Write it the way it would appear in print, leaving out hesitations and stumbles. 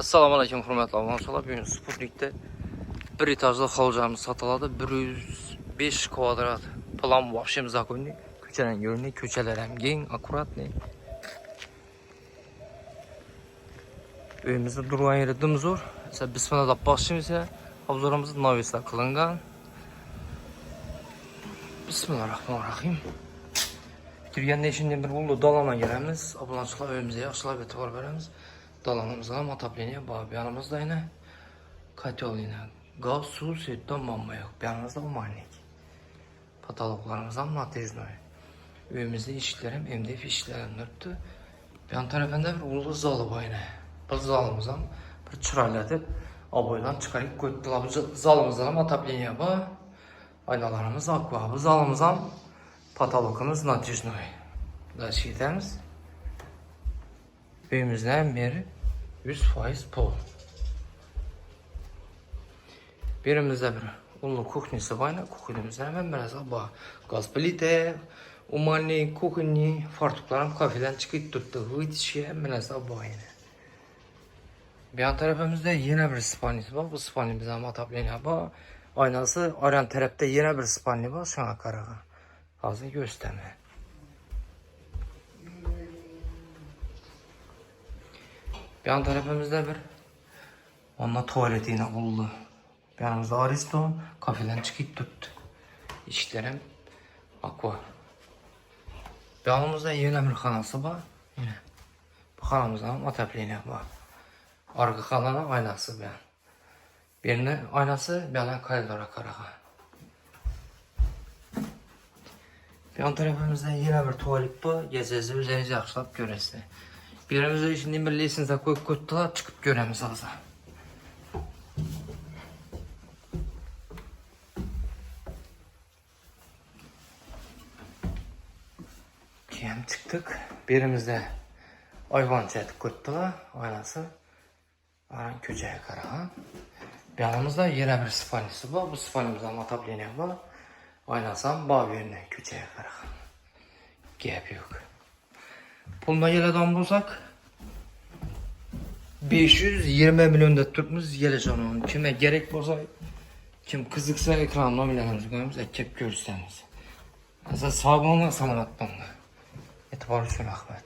Assalamu alaykum hurmatli obunachilar. Bugun Sputnikda bir etajli hovuzamiz sotiladi. 105 kvadrat. Plan вообще zakonniy. Ko'chadan yo'lni, ko'chalar ham keng, akkuratniy. Uyimizda durgan yeri dimzo'r. Bismillah boshlaymiz. Havuzlarimiz novislar qilingan. Bismillahirrahmanirrahim. Bitirganda ishimdan bir bo'ldi dalana gelamiz. Obunachilar uyimizga yaxshilab e'tibor beramiz. Dalanımızda matapleniye bağ. Yanımızda yine katyol yine. Gaz, su, sütten bomba yok. Yanımızda umarnik. Patologlarımızdan mateznoy. Üyümüzde işlerim, MDF işlerim nörttü. Yan tarafında bir ulu zalı var yine. Bu zalımızdan bir çıraylatıp aboydan çıkarıp koydular. Bu zalımızda matapleniye bağ. Aynalarımız akva. Bu zalımızdan patologumuz natijnoy. Daha şey ederiz. Evimizden beri 100% pol. Birimizde bir ulu kuhnisi var. Kuhnimizden hemen biraz daha gaz plite, umani, kuhni, fartuklarım kafeden çıkıp tuttu. Hıçı hemen biraz daha yine. Bir yan tarafımızda yine bir spalnisi var. Bu spalnimizden matapleniyor var. Aynası aran tarafta yine bir spalni var. Şuna karağa. Hazır gösterme. Bir yan tarafımızda bir onunla tuvaleti yine buldu. Bir yanımızda Aristo kafeden çıkıp tuttu. İşlerim aqua. Bir yanımızda yine bir kanası var. Yine. Bu kanamızdan atapleniği var. Arka kanana aynası bir yan. Birinin aynası bir yana koridora karağa. Bir yan tarafımızda yine bir tuvalet var. Gezezi üzerinize yaxşılap göresi. Birimizde şimdi bir lisense koyup koydular, çıkıp göremiz azı. Kiyem çıktık. Birimizde ayvan çetik koydular, aynası aran köçeye karağa. Bir yanımızda yine bir spalnisi var. Bu spalnimizden matapleniği var. Aynasam bağ yerine köçeye karağa. Gep yok. Puluna geleden bulsak 520 milyonda Türk'ümüz gelecek onun. Kime gerek olsa, kim kızıksa ekran nominalimizi koymuş, ekip görürseniz. Mesela sağ olun, salamat olun. Etibar için rahmet.